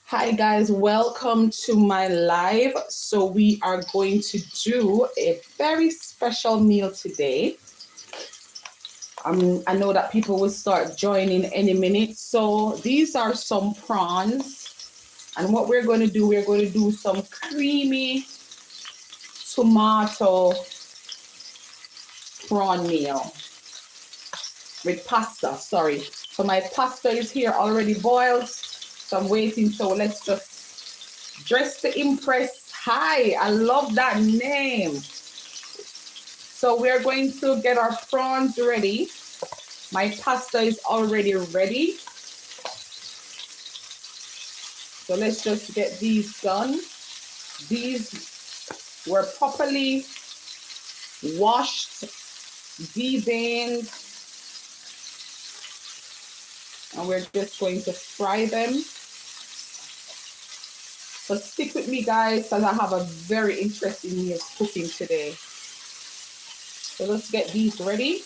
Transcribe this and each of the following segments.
Hi guys, welcome to my live. So we are going to do a very special meal today. I know that people will start joining any minute. So these are some prawns, and what we're going to do, we're going to do some creamy tomato prawn meal with pasta. Sorry. So my pasta is here already boiled. So I'm waiting. So let's just dress to impress. Hi, I love that name. So we're going to get our prawns ready. My pasta is already ready. So let's just get these done. These were properly washed, de-veined, and we're just going to fry them. So stick with me, guys, because I have a very interesting meal cooking today. So let's get these ready.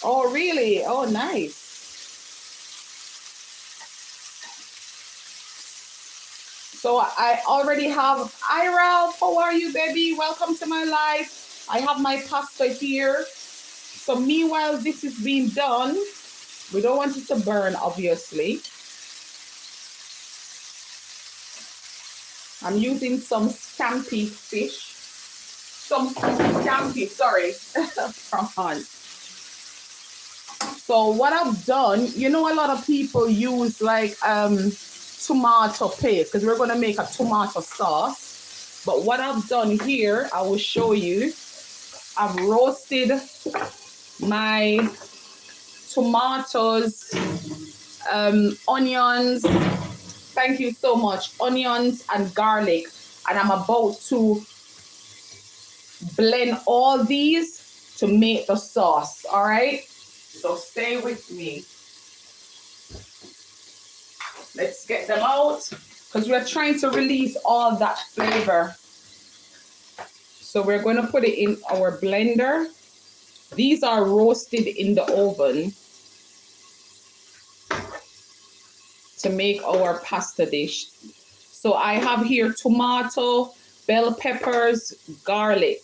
Oh, really? Oh, nice. So I already have, hi Ralph, how are you, baby? Welcome to my life. I have my pasta here. So meanwhile this is being done, we don't want it to burn, obviously. I'm using some scampi fish. Some scampi, sorry, prawns. So what I've done, you know, a lot of people use like tomato paste because we're going to make a tomato sauce. But what I've done here, I will show you. I've roasted my tomatoes, onions, thank you so much, onions and garlic, and I'm about to blend all these to make the sauce. All right, so stay with me. Let's get them out because we're trying to release all that flavor. So we're going to put it in our blender. These are roasted in the oven to make our pasta dish. So I have here tomato, bell peppers, garlic,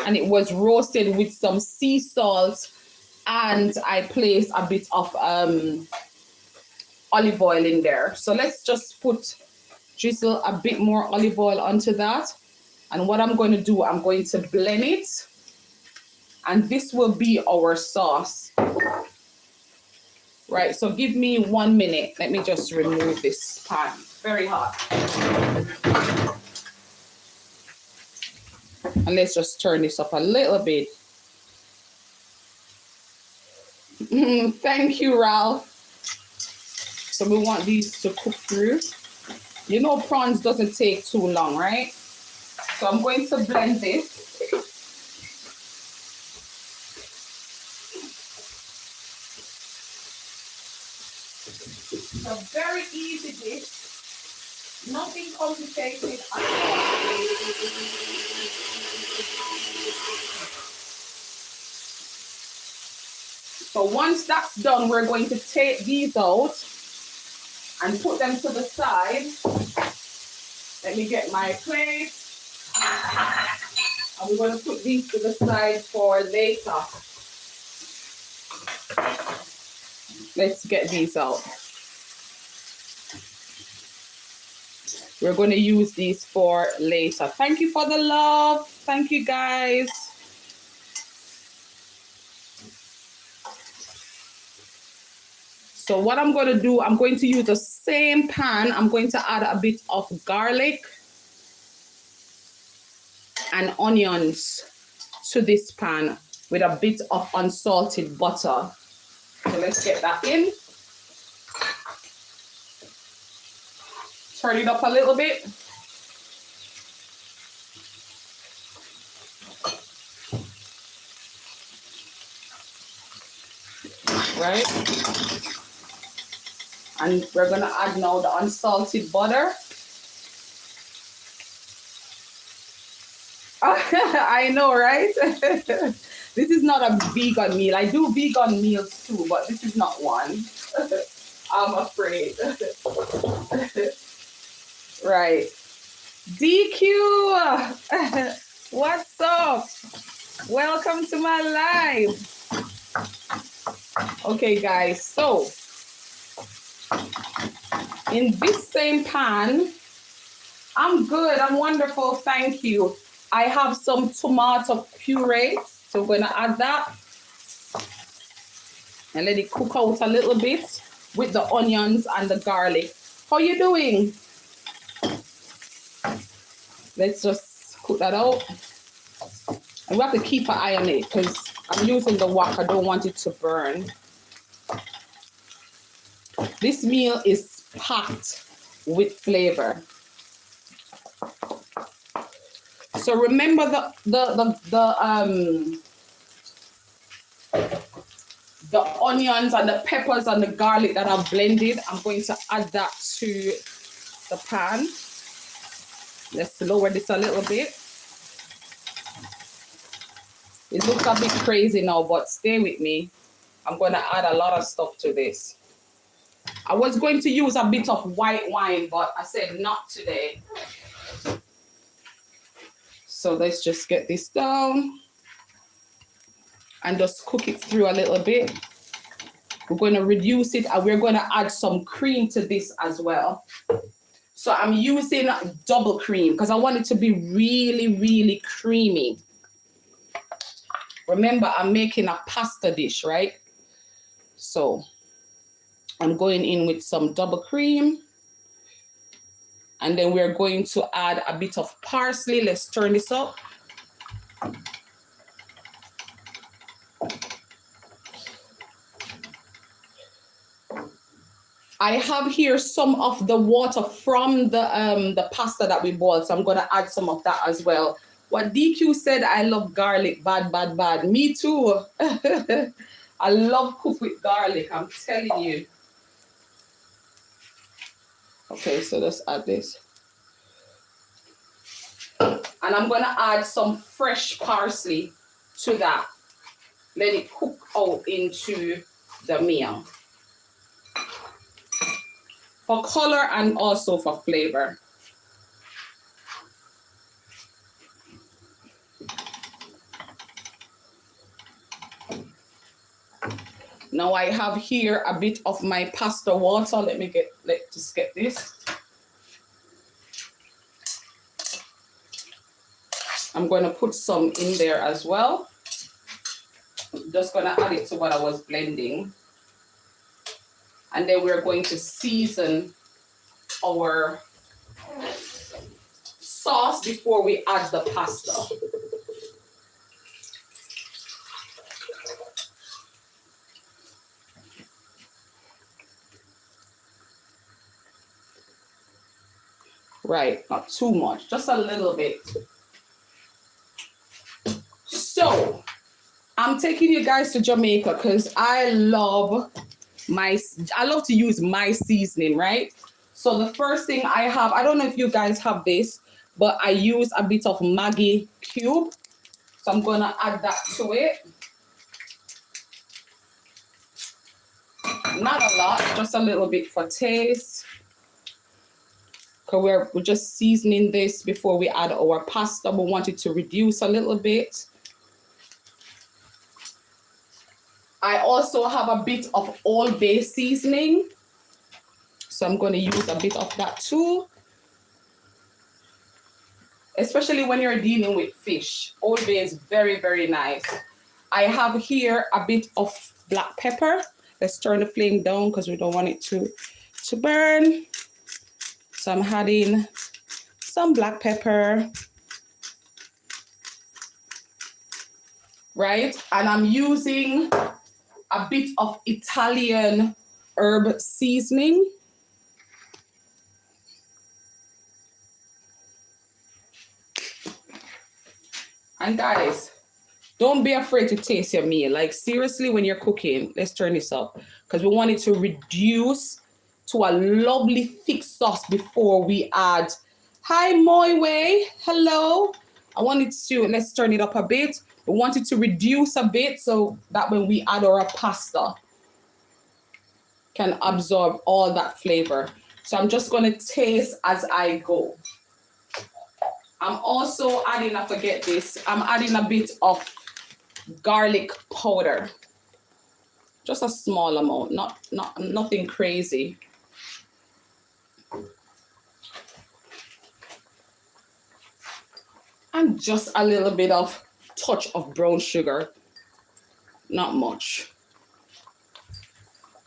and it was roasted with some sea salt, and I placed a bit of olive oil in there. So let's just drizzle a bit more olive oil onto that. And what I'm going to do, I'm going to blend it, and this will be our sauce. Right, so give me 1 minute. Let me just remove this pan. Very hot. And let's just turn this up a little bit. Thank you, Ralph. So we want these to cook through. You know, prawns doesn't take too long, right? So I'm going to blend this. It's a very easy dish, nothing complicated at all. So once that's done, we're going to take these out and put them to the side. Let me get my plate. And we're going to put these to the side for later. Let's get these out. We're going to use these for later. Thank you for the love. Thank you, guys. So what I'm going to do, I'm going to use the same pan. I'm going to add a bit of garlic and onions to this pan with a bit of unsalted butter. So let's get that in. Turn it up a little bit. Right? And we're gonna add now the unsalted butter. I know, right? This is not a vegan meal. I do vegan meals too, but this is not one. I'm afraid. Right. DQ, what's up? Welcome to my live. Okay, guys, so in this same pan, I'm good, I'm wonderful, thank you. I have some tomato puree, so we're gonna add that and let it cook out a little bit with the onions and the garlic. How you doing? Let's just cook that out. And we have to keep an eye on it because I'm using the wok. I don't want it to burn. This meal is packed with flavor. So remember the onions and the peppers and the garlic that I've blended. I'm going to add that to the pan. Let's lower this a little bit. It looks a bit crazy now, but stay with me. I'm going to add a lot of stuff to this. I was going to use a bit of white wine, but I said not today. So let's just get this down and just cook it through a little bit. We're going to reduce it and we're going to add some cream to this as well. So I'm using double cream because I want it to be really, really creamy. Remember, I'm making a pasta dish, right? So I'm going in with some double cream. And then we're going to add a bit of parsley. Let's turn this up. I have here some of the water from the pasta that we boiled. So I'm going to add some of that as well. What DQ said, I love garlic, bad, bad, bad. Me too. I love cook with garlic, I'm telling you. Okay, so let's add this. And I'm going to add some fresh parsley to that. Let it cook out into the meal. For color and also for flavor. Now I have here a bit of my pasta water. Let's just get this. I'm going to put some in there as well. Just going to add it to what I was blending. And then we're going to season our sauce before we add the pasta. Right, not too much, just a little bit. So, I'm taking you guys to Jamaica because I love to use my seasoning, right? So the first thing I have, I don't know if you guys have this, but I use a bit of Maggi cube. So I'm gonna add that to it. Not a lot, just a little bit for taste. Because we're just seasoning this before we add our pasta. We want it to reduce a little bit. I also have a bit of Old Bay seasoning. So I'm going to use a bit of that too. Especially when you're dealing with fish. Old Bay is very, very nice. I have here a bit of black pepper. Let's turn the flame down because we don't want it to burn. So I'm adding some black pepper, right? And I'm using a bit of Italian herb seasoning. And guys, don't be afraid to taste your meal. Like seriously, when you're cooking, let's turn this up because we want it to reduce to a lovely thick sauce before we add. Hi, Moiway. Hello. I want it to, let's turn it up a bit. We want it to reduce a bit so that when we add our pasta, can absorb all that flavor. So I'm just going to taste as I go. I'm also adding, I forget this, I'm adding a bit of garlic powder. Just a small amount, nothing crazy. And just a little bit of touch of brown sugar. Not much.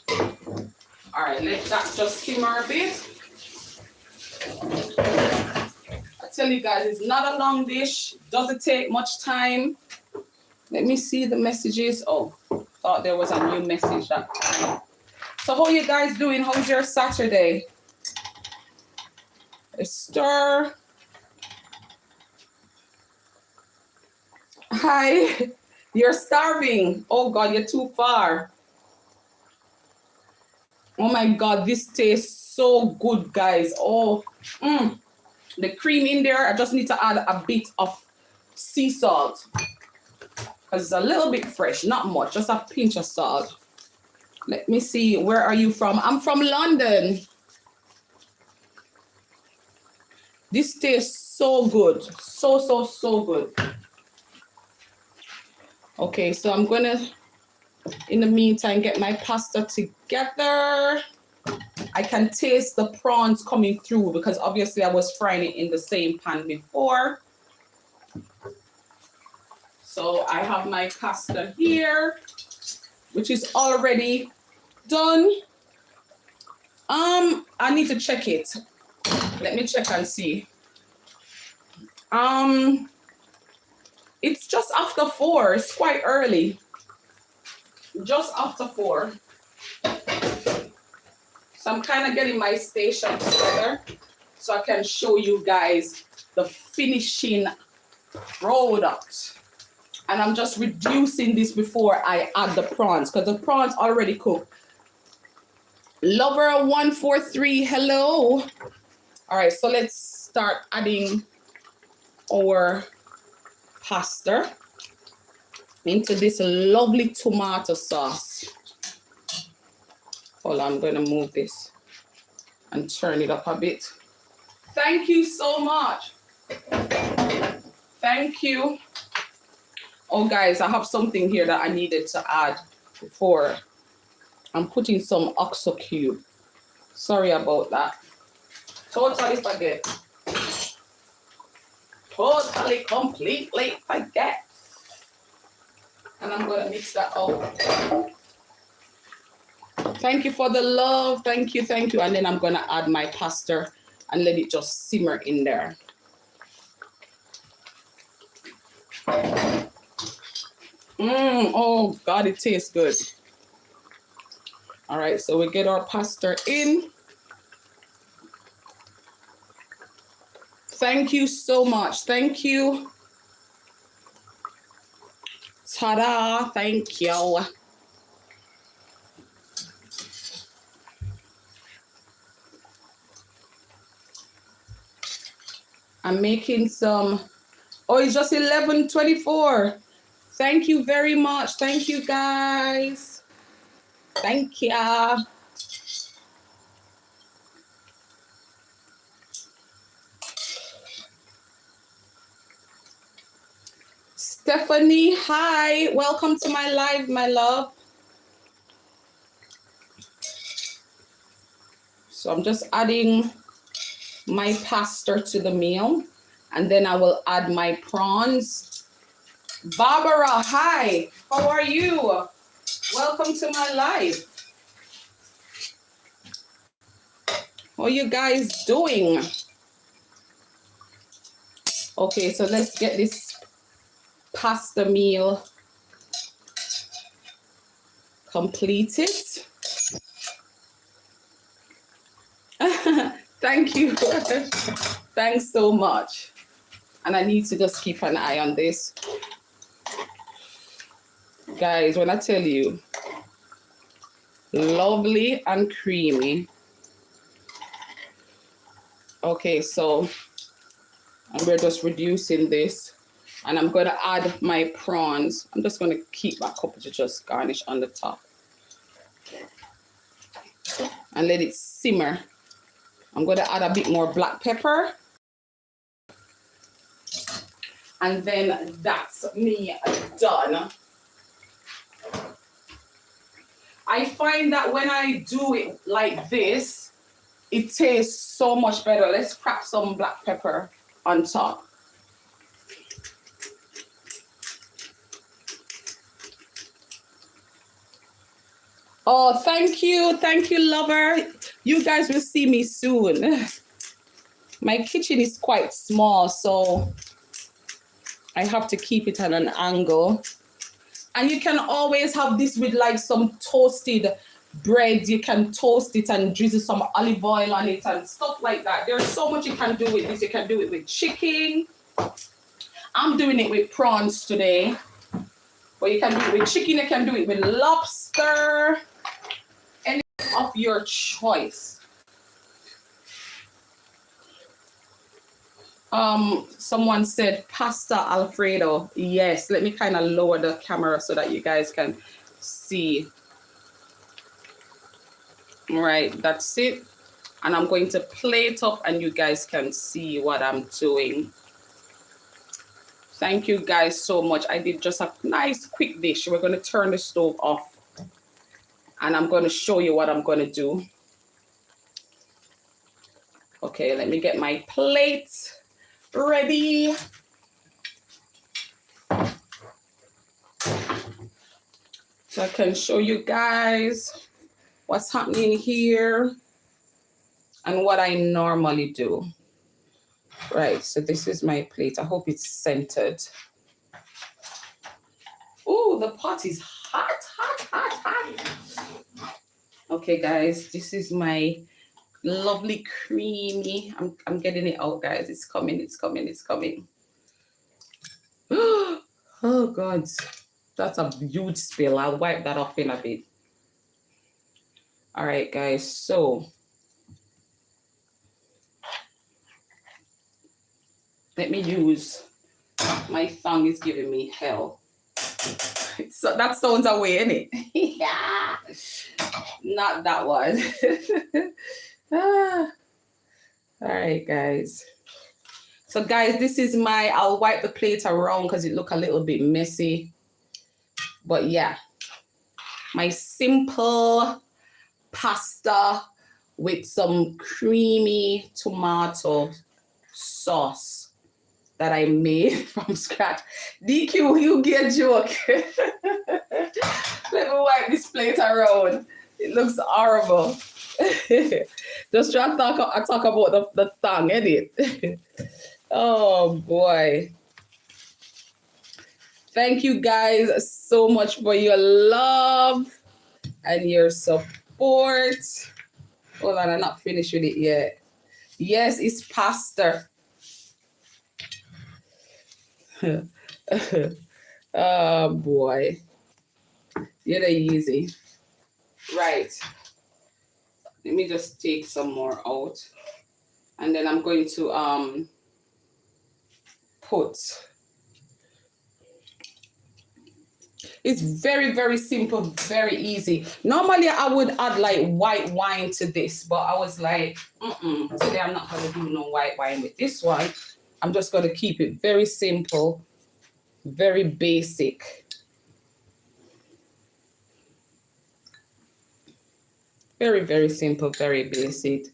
All right, let that just simmer a bit. I tell you guys, it's not a long dish. Doesn't take much time. Let me see the messages. Oh, thought there was a new message. So how you guys doing? How's your Saturday? A stir. Hi. You're starving. Oh God, you're too far. Oh my God, this tastes so good, guys. Oh, the cream in there. I just need to add a bit of sea salt. Because it's a little bit fresh, not much, just a pinch of salt. Let me see, where are you from? I'm from London. This tastes so good. So good. Okay, so I'm gonna, in the meantime, get my pasta together. I can taste the prawns coming through because obviously I was frying it in the same pan before. So I have my pasta here, which is already done. I need to check it. Let me check and see. It's just after 4. It's quite early. Just after 4. So I'm kind of getting my station together so I can show you guys the finishing product. And I'm just reducing this before I add the prawns because the prawns already cooked. Lover 143, hello. All right, so let's start adding our pasta into this lovely tomato sauce. Hold on, I'm going to move this and turn it up a bit. Thank you so much. Thank you. Oh, guys, I have something here that I needed to add before. I'm putting some oxo cube. Sorry about that. Totally forget. Totally, completely forget. And I'm going to mix that out. Thank you for the love. Thank you. And then I'm going to add my pasta and let it just simmer in there. Oh God, it tastes good. All right, so we get our pasta in. Thank you so much. Thank you. Ta-da, thank you. I'm making some, oh, it's just 11:24. Thank you very much. Thank you, guys. Thank ya. Stephanie, hi. Welcome to my live, my love. So I'm just adding my pasta to the meal, and then I will add my prawns. Barbara, hi. How are you? Welcome to my live. How are you guys doing? Okay, so let's get this pasta meal completed. Thank you. Thanks so much. And I need to just keep an eye on this. Guys, when I tell you, lovely and creamy. Okay, so we're just reducing this And I'm going to add my prawns. I'm just going to keep my couple to just garnish on the top. And let it simmer. I'm going to add a bit more black pepper. And then that's me done. I find that when I do it like this, it tastes so much better. Let's crack some black pepper on top. Oh, thank you, lover. You guys will see me soon. My kitchen is quite small, so I have to keep it at an angle. And you can always have this with like some toasted bread. You can toast it and drizzle some olive oil on it and stuff like that. There's so much you can do with this. You can do it with chicken. I'm doing it with prawns today. But you can do it with chicken. You can do it with lobster. Any of your choice. Someone said pasta Alfredo. Yes, let me kind of lower the camera so that you guys can see. All right, that's it. And I'm going to plate up and you guys can see what I'm doing. Thank you guys so much. I did just a nice quick dish. We're going to turn the stove off and I'm going to show you what I'm going to do. Okay, let me get my plate ready. So I can show you guys what's happening here and what I normally do. Right, so this is my plate. I hope it's centered. Oh, the pot is hot, hot, hot, hot. Okay, guys, this is my lovely creamy. I'm getting it out, guys. It's coming, it's coming, it's coming. Oh, God. That's a huge spill. I'll wipe that off in a bit. All right, guys, so let me use, my tongue is giving me hell. So that sounds away, innit? Yeah. Not that one. All right, guys. So, guys, this is I'll wipe the plate around because it look a little bit messy. But, yeah, my simple pasta with some creamy tomato sauce that I made from scratch. DQ, you get a joke. Let me wipe this plate around. It looks horrible. Just try to talk about the tongue, innit? Oh, boy. Thank you guys so much for your love and your support. Hold on, I'm not finished with it yet. Yes, it's pasta. Oh, boy. You're easy. Right. Let me just take some more out. And then I'm going to put. It's very, very simple, very easy. Normally, I would add like white wine to this, but I was like, today I'm not going to do no white wine with this one. I'm just going to keep it very simple, very basic. Very, very simple, very basic.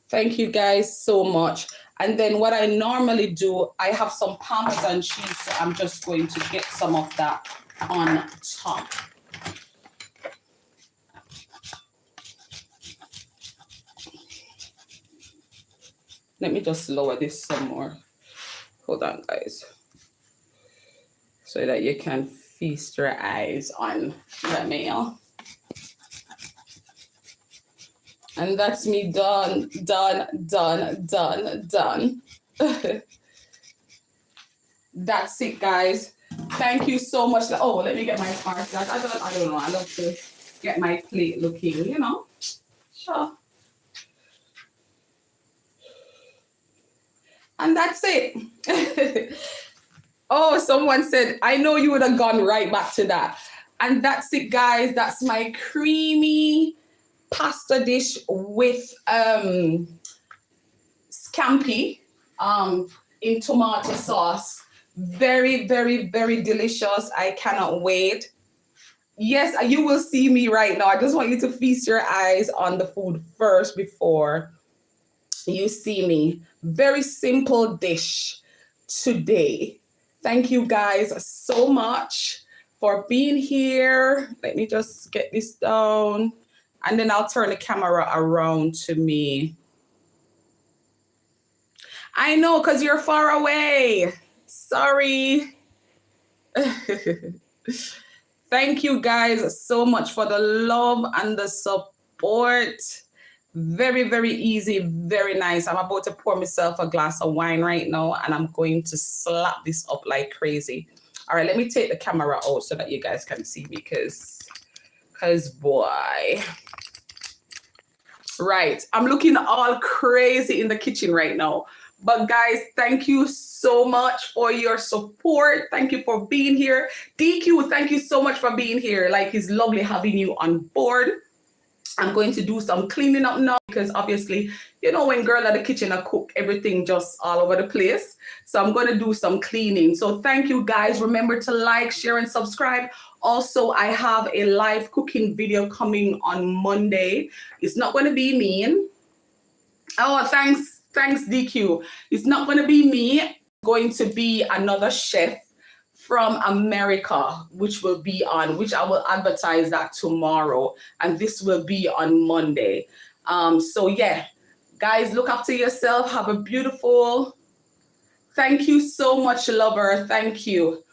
Thank you guys so much. And then what I normally do, I have some Parmesan cheese, so I'm just going to get some of that on top. Let me just lower this some more. Hold on, guys. So that you can feast your eyes on the meal. And that's me done. That's it, guys. Thank you so much. Oh, let me get my card. I don't know. I love to get my plate looking, you know. Sure. And that's it. Oh, someone said, I know you would have gone right back to that. And that's it, guys. That's my creamy pasta dish with scampi in tomato sauce. Very, very, very delicious. I cannot wait. Yes, you will see me right now. I just want you to feast your eyes on the food first before you see me. Very simple dish today. Thank you guys so much for being here. Let me just get this down and then I'll turn the camera around to me. I know, because you're far away. Sorry. Thank you guys so much for the love and the support. Very, very easy, very nice. I'm about to pour myself a glass of wine right now and I'm going to slap this up like crazy. All right, let me take the camera out so that you guys can see me because boy. Right, I'm looking all crazy in the kitchen right now. But guys, thank you so much for your support. Thank you for being here. DQ, thank you so much for being here. Like, it's lovely having you on board. I'm going to do some cleaning up now because obviously, you know, when girl at the kitchen, I cook everything just all over the place. So I'm going to do some cleaning. So thank you guys. Remember to like, share, and subscribe. Also, I have a live cooking video coming on Monday. It's not going to be me. Oh, thanks, DQ. It's not going to be me. It's going to be another chef from America, which I will advertise that tomorrow. And this will be on Monday. So yeah, guys, look after yourself. Have a beautiful, thank you so much, lover. Thank you.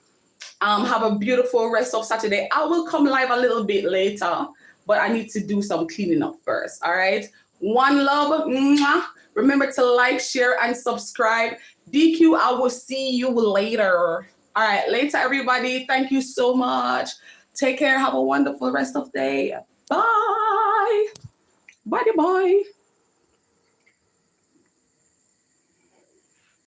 Have a beautiful rest of Saturday. I will come live a little bit later, but I need to do some cleaning up first. All right. One love. Mwah. Remember to like, share, and subscribe. DQ, I will see you later. All right, later, everybody. Thank you so much. Take care. Have a wonderful rest of the day. Bye. Bye-bye.